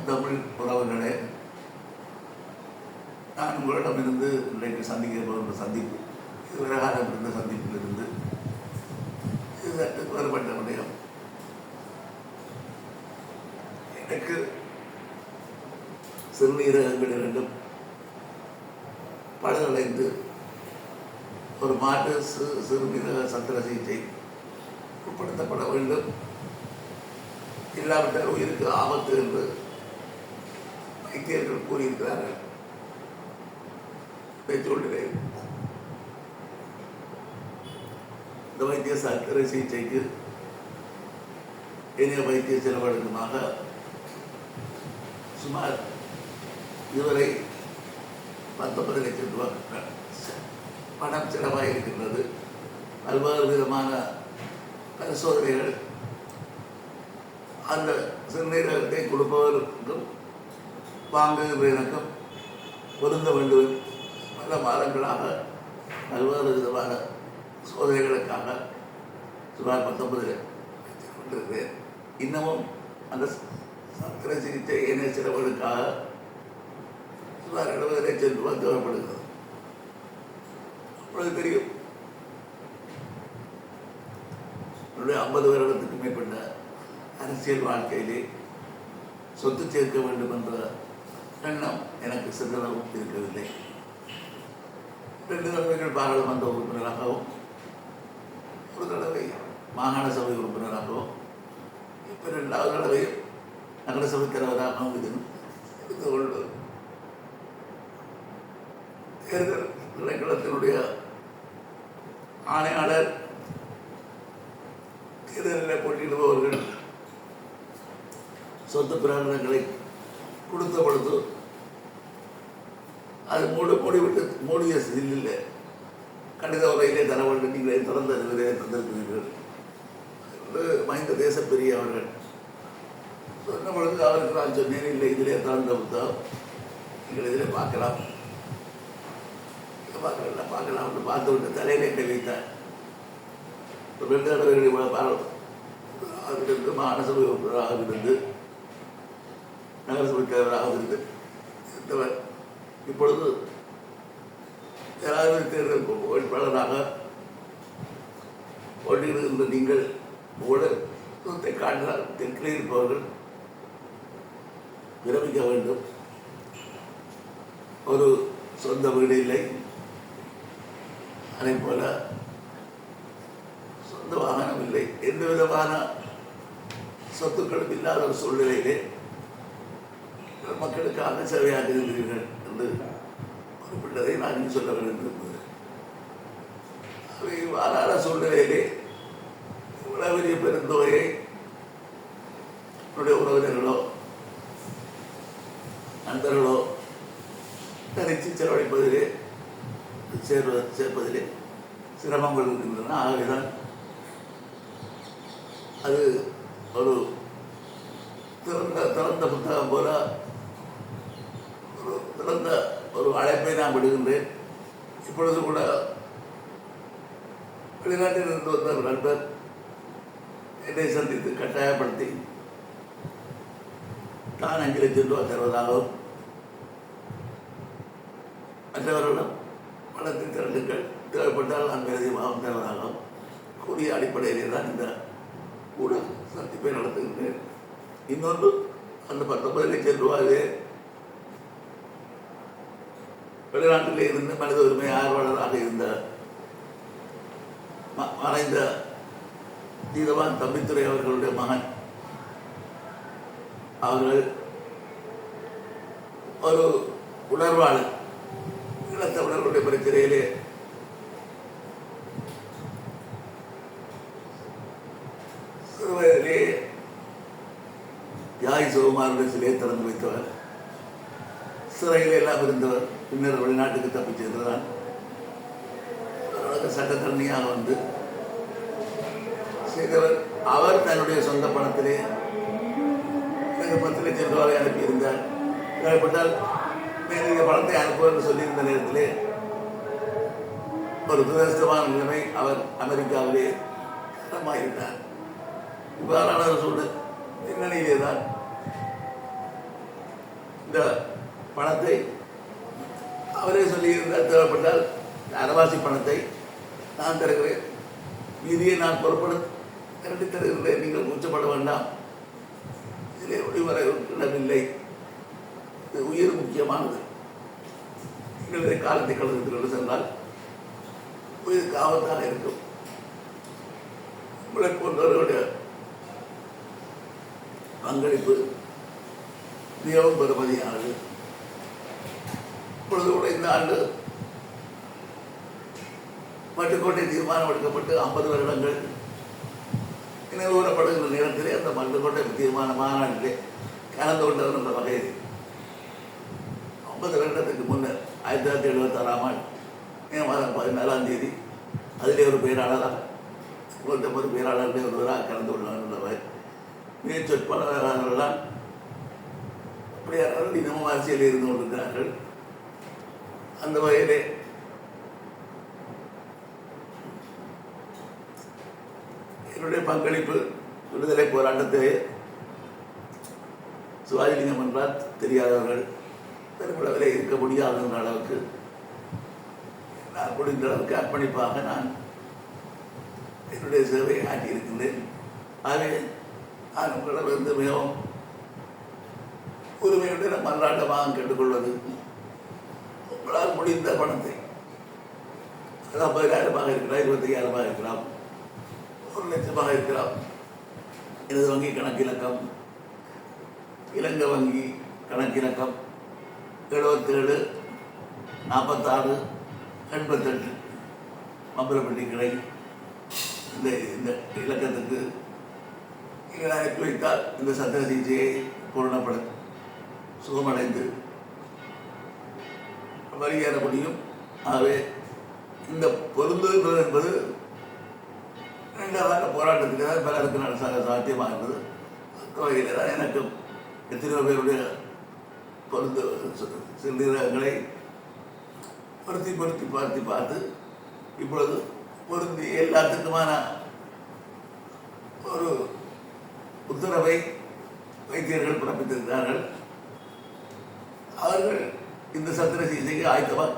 தமிழ் உறவுகளே, நான் உங்களிடமிருந்து இன்றைக்கு சந்திக்க போகின்ற சந்திப்பு இதுவரை காலம் இருந்த சந்திப்பிலிருந்து இது சற்று வேறுபட்ட விடயம். எனக்கு சிறுநீரகங்கள் இரண்டும் பழுதடைந்து ஒரு மாற்று சிறுநீரக சத்திர சிகிச்சை உட்படுத்தப்பட வேண்டும், இல்லாவிட்டால் உயிருக்கு ஆபத்து என்று வைத்தியர்கள் கூறியிருக்கிறார்கள். சொல்கிறேன், இந்த வைத்திய சத்திர சிகிச்சைக்கு இனிய வைத்திய செலவழிக்குமாக சுமார் இதுவரை 19 லட்சம் ரூபாய் பணம் செலவாக இருக்கின்றது. பல்வேறு விதமான பரிசோதனைகள் அந்த சிறுநீரகத்தை கொடுப்பவருக்கும் வாங்குகிறவருக்கும் பொருந்த வேண்டும். பல மாதங்களாக பல்வேறு விதமான சோதனைகளுக்காக சுமார் 19 கொண்டிருக்கிறேன். இன்னமும் அந்த சத்திர சிகிச்சை இணைய செலவுகளுக்காக சுமார் 70 லட்சம் ரூபாய் தேவைப்படுகிறது. அப்பொழுது தெரியும், என்னுடைய 50 வருடத்துக்கு மேற்பட்ட அரசியல் வாழ்க்கையிலே சொத்து சேர்க்க வேண்டும் என்ற எண்ணம் எனக்கு சிறிதளவும் இருக்கவில்லை. 2 தடவைகள் பாராளுமன்ற உறுப்பினராகவும், ஒரு தடவை மாகாண சபை உறுப்பினராகவும், இப்போ 2வது தடவையும் நகர சபை தலைவராகவும் இருந்து கொண்டு தேர்தல் திணைக்களத்தினுடைய ஆணையாளர் தேர்தலில் போட்டியிடுபவர்கள் சொத்து பிரகடனங்களை கொடுத்த பொழுது அது மூடிய இல்லை, கடித உரையிலே தர வேண்டும், நீங்களே திறந்த நிலையை தந்திருக்கிறீர்கள் என்று மஹிந்த தேசப்பிரிய அவர்கள் சொன்ன பொழுது அவருக்கு நான் சொன்னேன், இல்லை இதிலே திறந்த புத்தகம், நீங்கள் இதிலே பார்க்கலாம் என்று பார்த்து விட்டு தலையிலே கை வைத்தார். 2 தடவைகள் இருந்து மாகாண சபை உறுப்பினராக இருந்து நகரசபை தலைவராக இருந்து இருந்தவர் இப்பொழுது ஜனாதிபதி தேர்தல் வேட்பாளராக போட்டியிடுகின்ற நீங்கள் ஊழலை காட்டினால் தெற்கிலே இருப்பவர்கள் விரமிக்க வேண்டும். ஒரு சொந்த வீடு இல்லை, அதே போல சொந்த வாகனம் இல்லை, எந்த விதமான சொத்துக்களும் இல்லாத ஒரு சூழ்நிலையிலே மக்களுக்காக சேவையாற்றுகிறீர்கள் என்று குறிப்பிட்டதை நான் சொல்ல வேண்டும். வாராத சூழ்நிலையிலே இவ்வளவு பெரிய பெருந்தொகையை என்னுடைய உறவினர்களோ நண்பர்களோ தனித்து செலவழிப்பதிலே சேர்ப்பதிலே சிரமங்கள் இருக்கின்றன. ஆகவேதான் அது ஒரு திறந்த புத்தகம் போல திறந்த ஒரு அழைப்பை நான் விடுகின்றேன். இப்பொழுது கூட வெளிநாட்டில் இருந்து வந்த ஒரு நண்பர் என்னை சந்தித்து கட்டாயப்படுத்தி தான் 5 லட்சம் ரூபாய் தருவதாகவும் மற்றவர்களிடம் பணத்தை திரண்டுங்கள், தேவைப்பட்டால் நான் அதிகமாகவும் தருவதாகவும் கூடிய அடிப்படையிலே தான் இந்த கூட சந்திப்பை நடத்துகின்றேன். இன்னொன்று, அந்த 19 லட்சம் ரூபாயிலே வெளிநாட்டிலே இருந்து மனித உரிமை ஆர்வலராக இருந்த மறைந்த தீதவான் தம்பித்துறை அவர்களுடைய மகன் அவர்கள் ஒரு உணர்வாளர், ஈழத்தமிழர்களுடைய பிரச்சனையிலே சிறுவயதிலே தியாகி சிவகுமாருடைய சிலையை திறந்து வைத்தவர், சிறையில் எல்லாம் இருந்தவர், பின்னர் வெளிநாட்டுக்கு தப்பிச் சென்றான். சட்டத்தரணியாக வந்து செய்தவர். அவர் தன்னுடைய சொந்த பணத்திலே எனக்கு 10 லட்சம் ரூபாய் அனுப்பியிருந்தார். தேவைப்பட்டால் மேலே பணத்தை அனுப்புவன்னு சொல்லியிருந்த நேரத்திலே ஒரு துரதிருஷ்டமான நிலைமை, அவர் அமெரிக்காவிலே காலமாயிருந்தார். இவ்வாறான சூழ்நிலை பின்னணியிலே தான் இந்த பணத்தை அவரே சொல்லியிருந்தால் தேவைப்பட்டால் அரைவாசி பணத்தை நான் தருகிறேன், மீதியை நான் திரட்டி தருகிறேன், நீங்கள் கூச்சப்பட வேண்டாம், இதிலே ஒளிவர இடமில்லை, இது உயிர் முக்கியமானது, நீங்கள் இதை காலத்தை கலந்து கொண்டு சென்றால் உயிருக்கு ஆபத்தாக இருக்கும். உங்களை போன்றவர்களுடைய பங்களிப்பு மிகவும் பெருமதியானது. இப்பொழுது கூட இந்த ஆண்டு மட்டுக்கோட்டை தீர்மானம் எடுக்கப்பட்டு 50 வருடங்கள் நினைவுகூரப்படுகின்ற நேரத்திலே அந்த மட்டுக்கோட்டை தீர்மான மாநாட்டிலே கலந்து கொண்டவர் என்ற வகையில் 50 வருடத்துக்கு முன்னர் 1976ஆம் ஆண்டு மே மாதம் 14ஆம் தேதி அதிலே ஒரு பேராளராக 150 பேராளர்களே ஒருவராக கலந்து கொண்டவர். மிக சொற்பனவர்கள்தான் அப்படியாளர்கள் இன்னமும் அரசியலில் இருந்து கொண்டிருக்கிறார்கள். அந்த வகையிலே என்னுடைய பங்களிப்பு விடுதலை போராட்டத்திலே சிவாஜிலிங்கம் என்றால் தெரியாதவர்கள் பெருமளவிலே இருக்க முடியாது என்ற அளவுக்கு நான் முடிந்த அளவுக்கு அர்ப்பணிப்பாக நான் என்னுடைய சேவையை ஆற்றியிருக்கின்றேன். ஆகவே நான் உங்களிடமிருந்து மிகவும் உரிமையுடன் மன்றாட்டமாக கேட்டுக்கொள்வது, உங்களால் முடிந்த பணத்தை 50,000 இருக்கலாம், 25,000 இருக்கலாம், 1,00,000 இருக்கலாம், எனது வங்கி கணக்கிலக்கம் இலங்கை வங்கி கணக்கிலக்கம் 77 46 88 மம்பலப்பட்டி கிளை. இந்த இலக்கத்துக்கு நீங்கள் அனுப்பி வைத்தால் இந்த சத்திர சிகிச்சையை பூரணப்படும் சுகமடைந்து வெளியேற முடியும். ஆகவே இந்த பொருந்துகிறது என்பது நீண்ட கால போராட்டத்துக்கு தான் பலருக்கு சாத்தியமாக இருந்தது. அந்த வகையில் தான் எனக்கும் எத்தனையோ பேருடைய பொருந்து சிறுநீரகங்களை பொருத்தி பார்த்து இப்பொழுது பொருந்தி எல்லாத்துக்குமான ஒரு உத்தரவை வைத்தியர்கள் பிறப்பித்திருக்கிறார்கள். அவர்கள் இந்த சத்திர சிகிச்சைக்கு ஆயத்தமாக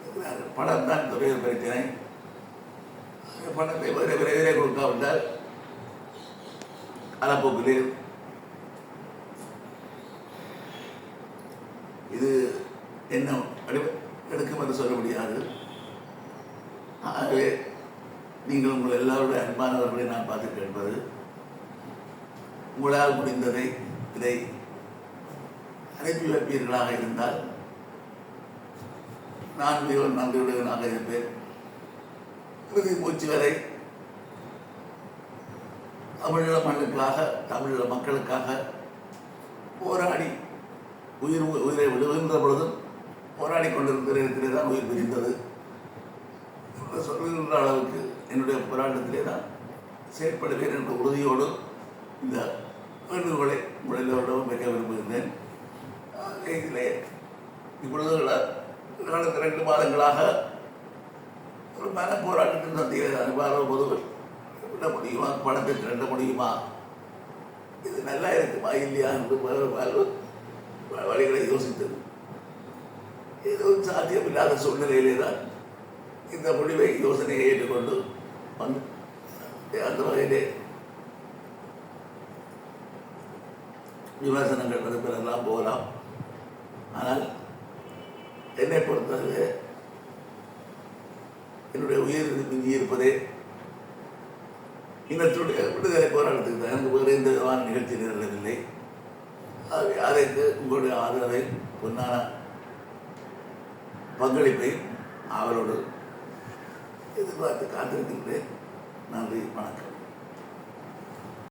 இருக்கிறார்கள். பணம் தான் துறைய பிரச்சனை. பணத்தை விரைவிலே கொடுக்காவிட்டால் காலப்போக்கிலே இது என்ன எடுக்கும் என்று சொல்ல முடியாது. ஆகவே நீங்கள் உங்கள் எல்லாருடைய அன்பானவர்களை நான் பார்த்து கேட்பது, உங்களால் முடிந்ததை இதை அனுப்பி வைப்பீர்களாக இருந்தால் நான் மிகவும் நன்றியுடையவனாக இருப்பேன். இறுதி மூச்சு வரை தமிழீழ மண்ணுக்காக, தமிழீழ மக்களுக்காக போராடி உயிரை விழுகின்ற பொழுதும் போராடி கொண்டிருக்கிற இடத்திலே தான் உயிர் பிரிந்தது சொல்லுகின்ற அளவுக்கு என்னுடைய போராட்டத்திலே நான் செயற்படுவேன் என்ற உறுதியோடு இந்த வேண்டுகோளை உங்களிடம் வைக்க விரும்புகின்றேன். இதிலே இப்பொழுது கடந்த 2 மாதங்களாக ஒரு மன போராட்டத்தின் சந்தையில் அனுபவம் போது விட முடியுமா, பணத்தை திரட்ட முடியுமா, இது நல்லா இருக்குமா இல்லையா என்று வழிகளை யோசித்தது. எதுவும் சாத்தியமில்லாத சூழ்நிலையிலே தான் இந்த முடிவை யோசனையை ஏற்றுக்கொண்டு வந்து அந்த வகையிலே விமர்சனங்கள் பெறலாம் போகலாம். ஆனால் என்னை பொறுத்தவரை என்னுடைய உயிர் மிஞ்சி இருப்பதே இனத்துடைய விடுதலை போராட்டத்துக்கு தான். எனக்கு வேறு எந்த விதமான நிகழ்ச்சி நிகழவில்லை. அதற்கு உங்களுடைய ஆதரவை, பொன்னான பங்களிப்பை அவரோடு எதிர்பார்த்து காத்திருக்கின்றேன். நன்றி, வணக்கம்.